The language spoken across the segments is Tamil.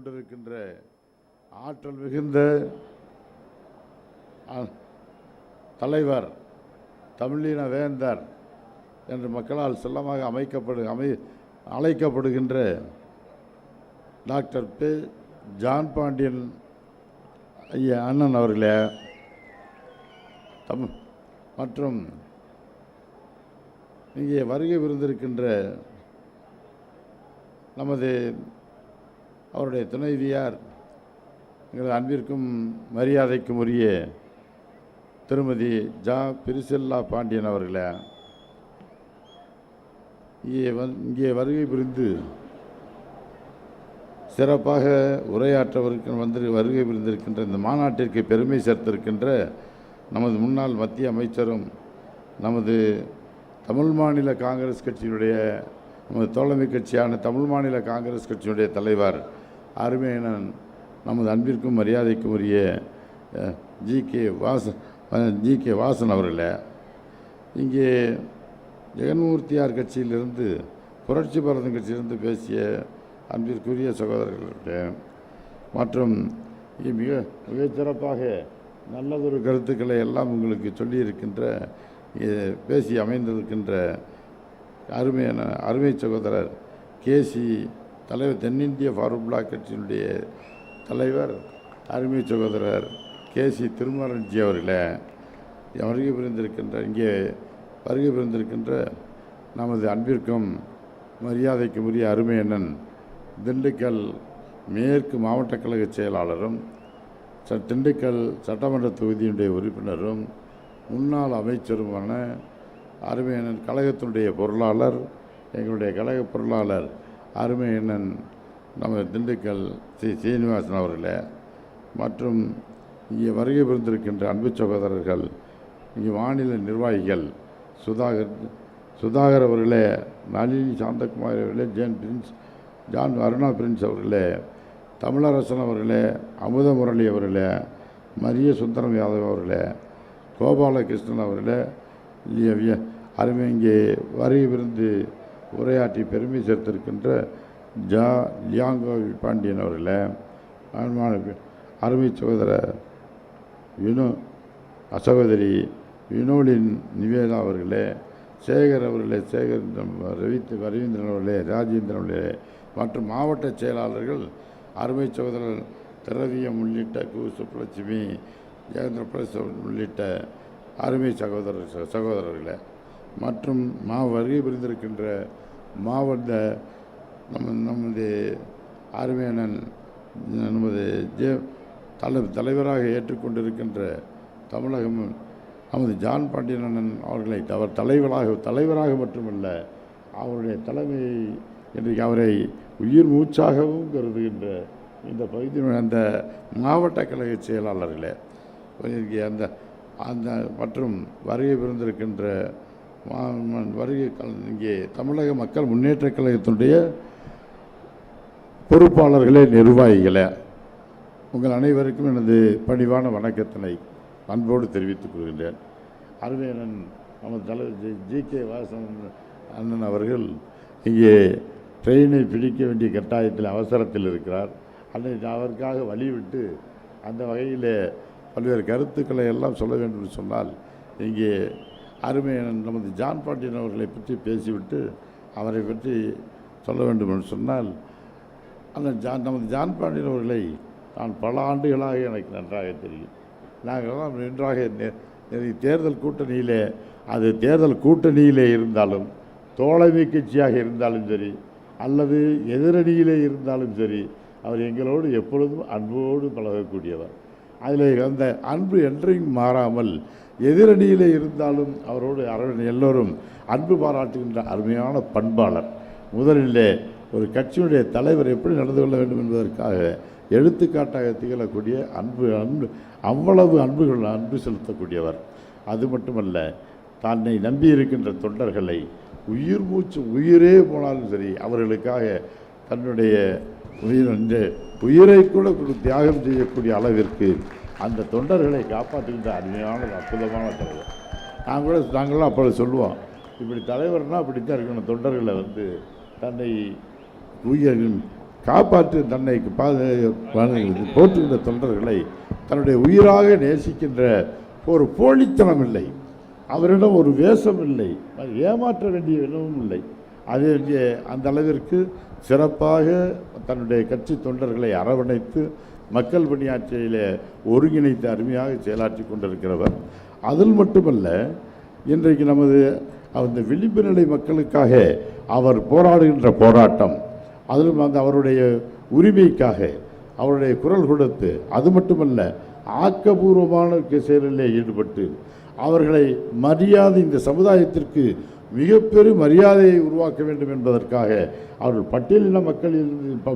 கொண்டிருக்கின்ற ஆற்றல் மிகுந்த தலைவர், தமிழின வேந்தர் என்று மக்களால் செல்லமாக அழைக்கப்படுகின்ற டாக்டர் பி. ஜான் பாண்டியன் ஐயா அண்ணன் அவர்களே மற்றும் இங்கே வருகை புரிந்திருக்கின்ற நமது அவருடைய துணைவியார், எங்களது அன்பிற்கும் மரியாதைக்கும் உரிய திருமதி ஜா. பிரிசில்லா பாண்டியன் அவர்களே, இங்கே வருகை புரிந்து சிறப்பாக வருகை புரிந்திருக்கின்ற இந்த மாநாட்டிற்கு பெருமை சேர்த்திருக்கின்ற நமது முன்னாள் மத்திய அமைச்சரும் நமது தமிழ் மாநில காங்கிரஸ் கட்சியினுடைய நமது தோழமை கட்சியான தமிழ் மாநில காங்கிரஸ் கட்சியினுடைய தலைவர் அருமையனன் நமது அன்பிற்கும் மரியாதைக்கும் உரிய ஜி கே வாசன் அவர்களே, இங்கே ஜெகன்மூர்த்தியார் கட்சியிலிருந்து புரட்சி பாரதம் கட்சியிலிருந்து பேசிய அன்பிற்குரிய சகோதரர்களே மற்றும் மிகச்சிறப்பாக நல்லதொரு கருத்துக்களை எல்லாம் உங்களுக்கு சொல்லியிருக்கின்ற பேசி அமைந்திருக்கின்ற அருமை சகோதரர் கேசி தலைவர், தென்னிந்திய ஃபார்வர்ட் பிளாக் கட்சியினுடைய தலைவர் அருமை சகோதரர் கேசி திருமாரஞ்சி அவர்களே, இங்கே வருகை புரிந்திருக்கின்ற நமது அன்பிற்கும் மரியாதைக்கும் உரிய அருமையண்ணன் திண்டுக்கல் மேற்கு மாவட்ட கழக செயலாளரும் திண்டுக்கல் சட்டமன்ற தொகுதியினுடைய உறுப்பினரும் முன்னாள் அமைச்சருமான அருமையண்ணன் கழகத்தினுடைய பொருளாளர், எங்களுடைய கழக பொருளாளர் அருமையண்ணன் நம்ம திண்டுக்கல் சீனிவாசன் அவர்களே மற்றும் இங்கே வருகை புரிந்திருக்கின்ற அன்பு சகோதரர்கள், இங்கே மாநில நிர்வாகிகள் சுதாகர் அவர்களே, நளினி சாந்தகுமார் அவர்களே, ஜான் அருணா பிரின்ஸ் அவர்களே, தமிழரசன் அவர்களே, அமுத முரளி அவர்களே, மரிய சுந்தரம் யாதவ் அவர்களே, கோபாலகிருஷ்ணன் அவர்களே, அருமை இங்கே வருகை புரிந்து உரையாற்றி பெருமை சேர்த்திருக்கின்ற லியாங்கோ பாண்டியன் அவர்களே, அருமை சகோதரர் சகோதரி வினோலின் நிவேதா அவர்களே, சேகர் அவர்களே, ரவீந்திரன் அவர்களே, ராஜேந்திரன் அவர்களே மற்றும் மாவட்ட செயலாளர்கள் அருமை சகோதரர் திரவியம் உள்ளிட்ட சுப்புலட்சுமி, ஜெகேந்திர பிரஸ் உள்ளிட்ட அருமை சகோதரர்களே மற்றும் வருகை புரிந்திருக்கின்ற மாவட்ட நமது அருமையண்ணன் நமது தலைவராக ஏற்றுக்கொண்டிருக்கின்ற தமிழகம் நமது ஜான் பாண்டியன் அண்ணன் அவர்களை அவர் தலைவராக மட்டுமல்ல, அவருடைய தலைமை இன்றைக்கு அவரை உயிர் மூச்சாகவும் கருதுகின்ற இந்த பகுதியினுடைய அந்த மாவட்ட கழக செயலாளர்களே அந்த மற்றும் வருகை புரிந்திருக்கின்ற இங்கே தமிழக மக்கள் முன்னேற்ற கழகத்தினுடைய பொறுப்பாளர்களே, நிர்வாகிகளே, உங்கள் அனைவருக்கும் எனது பணிவான வணக்கத்தினை அன்போடு தெரிவித்துக் கொள்கின்றேன். அருமையண்ணன் நமது தலைவர் ஜி கே வாசன் அண்ணன் அவர்கள் இங்கே ட்ரெயினை பிடிக்க வேண்டிய கட்டாயத்தில் அவசரத்தில் இருக்கிறார். அன்னைக்கு அவருக்காக வழிவிட்டு அந்த வகையில் பல்வேறு கருத்துக்களை எல்லாம் சொல்ல வேண்டும் என்று சொன்னால், இங்கே அருமையண்ணன் நமது ஜான் பாண்டியன் அவர்களை பற்றி பேசிவிட்டு அவரை பற்றி சொல்ல வேண்டும் என்று சொன்னால், நமது ஜான் பாண்டியன் அவர்களை நான் பல ஆண்டுகளாக எனக்கு நன்றாக தெரியும். நாங்கள்லாம் நன்றாக தேர்தல் கூட்டணியிலே இருந்தாலும், தோழமை கட்சியாக இருந்தாலும் சரி அல்லது எதிரணியிலே இருந்தாலும் சரி, அவர் எங்களோடு எப்பொழுதும் அன்போடு பழகக்கூடியவர். அதில் அந்த அன்பு என்றையும் மாறாமல் எதிரணியிலே இருந்தாலும் அவரோடு எல்லோரும் அன்பு பாராட்டுகின்ற அருமையான பண்பாளர். முதலிலே ஒரு கட்சியினுடைய தலைவர் எப்படி நடந்து கொள்ள வேண்டும் என்பதற்காக எடுத்துக்காட்டாக திகழக்கூடிய அவ்வளவு அன்பு செலுத்தக்கூடியவர். அது மட்டுமல்ல, தன்னை நம்பி இருக்கின்ற தொண்டர்களை உயிரே போனாலும் சரி அவர்களுக்காக தன்னுடைய உயிரை கூட தியாகம் செய்யக்கூடிய அளவிற்கு அந்த தொண்டர்களை காப்பாற்றுகின்ற அருமையான அற்புதமான தலைவர். நாங்களும் அப்பொழுது சொல்லுவோம், இப்படி தலைவர்னால் அப்படித்தான் இருக்கணும். தொண்டர்களை தன்னை காப்பாற்றி தன்னை போற்றுகின்ற தொண்டர்களை தன்னுடைய உயிராக நேசிக்கின்ற ஒரு போலித்தனம் இல்லை, அவரிடம் ஒரு வேஷம் இல்லை, ஏமாற்ற வேண்டிய வினவும் இல்லை. அது அந்த அளவிற்கு சிறப்பாக தன்னுடைய கட்சி தொண்டர்களை அரவணைத்து மக்கள் பணியாற்றியில் ஒருங்கிணைத்து அருமையாக செயலாற்றி கொண்டிருக்கிறவர். அதில் மட்டுமல்ல, இன்றைக்கு நமது அந்த விளிம்பு நிலை மக்களுக்காக அவர் போராடுகின்ற போராட்டம், அதிலும் அந்த அவருடைய உரிமைக்காக அவருடைய குரல் கொடுத்து, அது மட்டுமல்ல ஆக்கபூர்வமான செயலிலே ஈடுபட்டு அவர்களை மரியாதை, இந்த சமுதாயத்திற்கு மிகப்பெரும் மரியாதையை உருவாக்க வேண்டும் என்பதற்காக அவர்கள்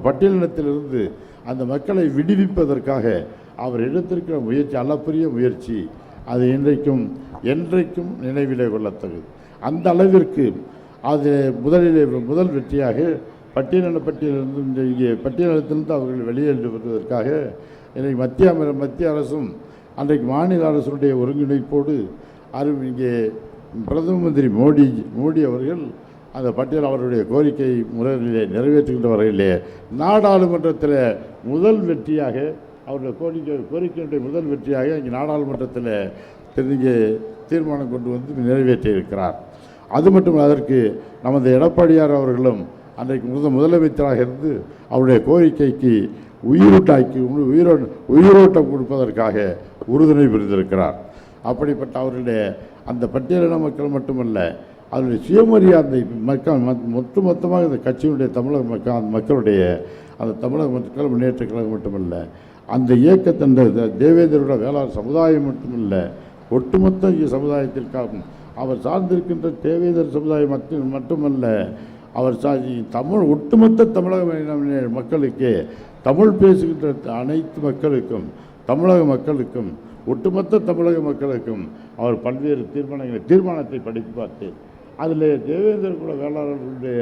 பட்டியலினத்திலிருந்து அந்த மக்களை விடுவிப்பதற்காக அவர் எடுத்திருக்கிற முயற்சி அளப்பரிய முயற்சி. அது என்றைக்கும் நினைவிலே கொள்ளத்தக்கது. அந்த அளவிற்கு அது முதல் வெற்றியாக பட்டியலினத்திலிருந்து இங்கே பட்டியலினத்திலிருந்து அவர்கள் வெளியேறி வருவதற்காக இன்றைக்கு மத்திய அரசும் அன்றைக்கு மாநில அரசுடைய ஒருங்கிணைப்போடு இங்கே பிரதம மந்திரி மோடி அவர்கள் அந்த பட்டியல் அவருடைய கோரிக்கை முறையிலே நிறைவேற்றுகின்ற வரையிலே நாடாளுமன்றத்தில் முதல் வெற்றியாக அவருடைய கோரிக்கையுடைய முதல் வெற்றியாக இங்கே நாடாளுமன்றத்தில் இங்கே தீர்மானம் கொண்டு வந்து நிறைவேற்றியிருக்கிறார். அது மட்டும் அதற்கு நமது எடப்பாடியார் அவர்களும் அன்றைக்கு முதலமைச்சராக இருந்து அவருடைய கோரிக்கைக்கு உயிரோட்டம் கொடுப்பதற்காக உறுதுணை புரிந்திருக்கிறார். அப்படிப்பட்ட அவருடைய அந்த பட்டியலின மக்கள் மட்டுமல்ல, அவருடைய சுயமரியாதை மொத்தமாக இந்த கட்சியினுடைய தமிழக மக்களுடைய அந்த தமிழக மக்கள் முன்னேற்ற கழகம் மட்டுமல்ல, அந்த இயக்கத்தின் தேவேந்திரோட வேளாண் சமுதாயம் மட்டுமல்ல, ஒட்டுமொத்த சமுதாயத்திற்காகவும் அவர் சார்ந்திருக்கின்ற தேவேந்தர் சமுதாயம் மட்டுமல்ல, அவர் ஒட்டுமொத்த தமிழக மக்களுக்கு, தமிழ் பேசுகின்ற அனைத்து மக்களுக்கும், தமிழக மக்களுக்கும், ஒட்டுமொத்த தமிழக மக்களுக்கும் அவர் பல்வேறு தீர்மானத்தை படித்து பார்த்து அதில் தேவேந்திர குல வேளாளர்களுடைய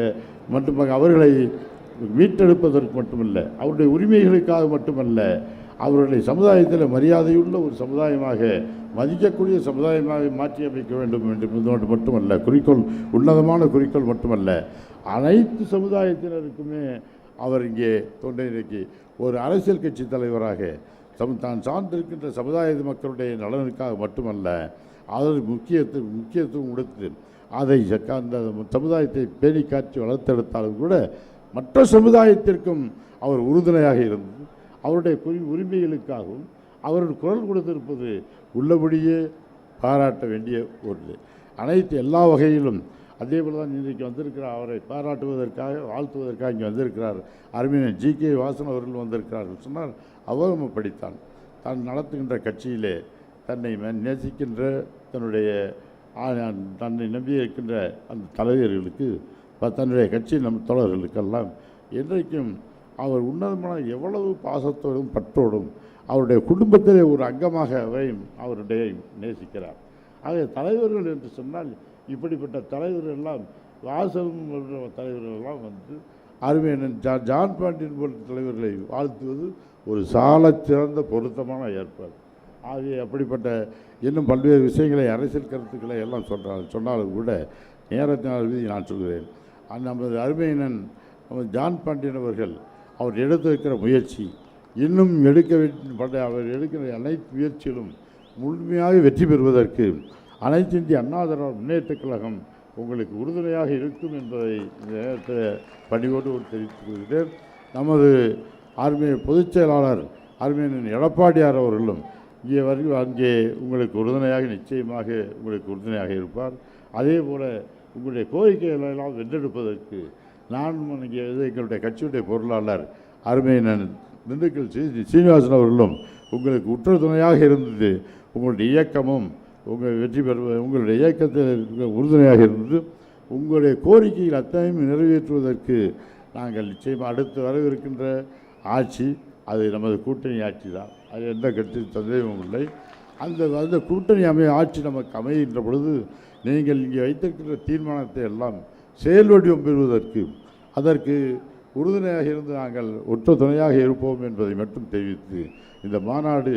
மட்டும் அவர்களை மீட்டெடுப்பதற்கு மட்டுமல்ல, அவருடைய உரிமைகளுக்காக மட்டுமல்ல, அவர்களை சமுதாயத்தில் மரியாதையுள்ள ஒரு சமுதாயமாக மதிக்கக்கூடிய சமுதாயமாக மாற்றி அமைக்க வேண்டும் என்று மட்டுமல்ல, உன்னதமான குறிக்கோள் மட்டுமல்ல, அனைத்து சமுதாயத்தினருக்குமே அவர் இங்கே தொண்டைக்கு ஒரு அரசியல் கட்சி தலைவராக தான் சார்ந்திருக்கின்ற சமுதாய மக்களுடைய நலனுக்காக மட்டுமல்ல, அதற்கு முக்கியத்துவம் கொடுத்து அதை அந்த சமுதாயத்தை பேணி காட்சி வளர்த்தெடுத்தாலும் கூட மற்ற சமுதாயத்திற்கும் அவர் உறுதுணையாக இருந்து அவருடைய உரிமைகளுக்காகவும் அவருடைய குரல் கொடுத்திருப்பது உள்ளபடியே பாராட்ட வேண்டிய ஒரு அனைத்து எல்லா வகையிலும். அதே போல் தான் இன்றைக்கு வந்திருக்கிறார், அவரை பாராட்டுவதற்காக வாழ்த்துவதற்காக இங்கே வந்திருக்கிறார் அருமையான ஜி.கே. வாசன் அவர்கள் வந்திருக்கிறார்கள் சொன்னால் அவரும் படித்தான். தான் நடத்துகின்ற கட்சியிலே தன்னை நேசிக்கின்ற தன்னை நம்பியிருக்கின்ற அந்த தலைவர்களுக்கு தன்னுடைய கட்சி தோழர்களுக்கெல்லாம் என்றைக்கும் அவர் உன்னதமான எவ்வளவு பாசத்தோடும் பற்றோடும் அவருடைய குடும்பத்திலே ஒரு அங்கமாக அவருடைய நேசிக்கிறார். ஆக தலைவர்கள் என்று சொன்னால் இப்படிப்பட்ட தலைவர்களெல்லாம் வாசகம் தலைவர்களெல்லாம் வந்து அருமையான ஜான் பாண்டியன் போன்ற தலைவர்களை வாழ்த்துவது ஒரு சாலச் சிறந்த பொருத்தமான ஏற்பாடு. ஆகிய அப்படிப்பட்ட இன்னும் பல்வேறு விஷயங்களை அரசியல் கருத்துக்களை எல்லாம் சொன்னாலும் கூட நேரத்தினால் நான் சொல்கிறேன். நமது அருமையினன் நமது ஜான் பாண்டியன் அவர்கள் அவர் எடுத்திருக்கிற முயற்சி இன்னும் அவர் எடுக்கிற அனைத்து முயற்சிகளும் முழுமையாக வெற்றி பெறுவதற்கு அனைத்து இந்திய அண்ணா திராவிட முன்னேற்றக் கழகம் உங்களுக்கு உறுதுணையாக இருக்கும் என்பதை நேரத்தில் பணிவோடு தெரிவித்துக் கொள்கிறேன். நமது பொதுச் செயலாளர் அருமையன் எடப்பாடியார் அவர்களும் அங்கே உங்களுக்கு உறுதுணையாக நிச்சயமாக உங்களுக்கு உறுதுணையாக இருப்பார். அதே போல் உங்களுடைய கோரிக்கைகளெல்லாம் வென்றெடுப்பதற்கு இங்கே எங்களுடைய கட்சியுடைய பொருளாளர் அருமையன் திண்டுக்கல் சீனிவாசன் அவர்களும் உங்களுக்கு உற்ற துணையாக இருந்தது. உங்களுடைய இயக்கமும் உங்களுடைய இயக்கத்தில் உறுதுணையாக இருந்தது. உங்களுடைய கோரிக்கைகள் அத்தனையும் நிறைவேற்றுவதற்கு நாங்கள் நிச்சயமாக அடுத்து வரவிருக்கின்ற ஆட்சி அது நமது கூட்டணி ஆட்சி தான். அது எந்த கட்சி சந்தேகமும் இல்லை. அந்த கூட்டணி ஆட்சி நமக்கு அமைகின்ற பொழுது நீங்கள் இங்கே வைத்திருக்கின்ற தீர்மானத்தை எல்லாம் செயல் வடிவம் பெறுவதற்கு அதற்கு உறுதுணையாக இருந்து நாங்கள் ஒற்ற துணையாக இருப்போம் என்பதை மட்டும் தெரிவித்து இந்த மாநாடு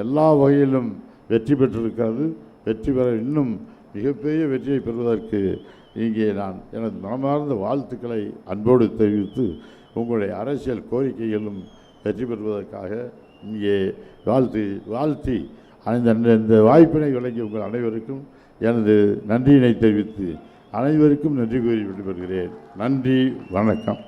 எல்லா வகையிலும் வெற்றி பெற்றிருக்கிறது. வெற்றி பெற இன்னும் மிகப்பெரிய வெற்றியை பெறுவதற்கு இங்கே நான் எனது மனமார்ந்த வாழ்த்துக்களை அன்போடு தெரிவித்து உங்களுடைய அரசியல் கோரிக்கைகளும் வெற்றி பெறுவதற்காக இங்கே வாழ்த்தி இந்த வாய்ப்பினை வழங்கிய உங்கள் அனைவருக்கும் எனது நன்றியினை தெரிவித்து அனைவருக்கும் நன்றி கூறி விடைபெறுகிறேன். நன்றி, வணக்கம்.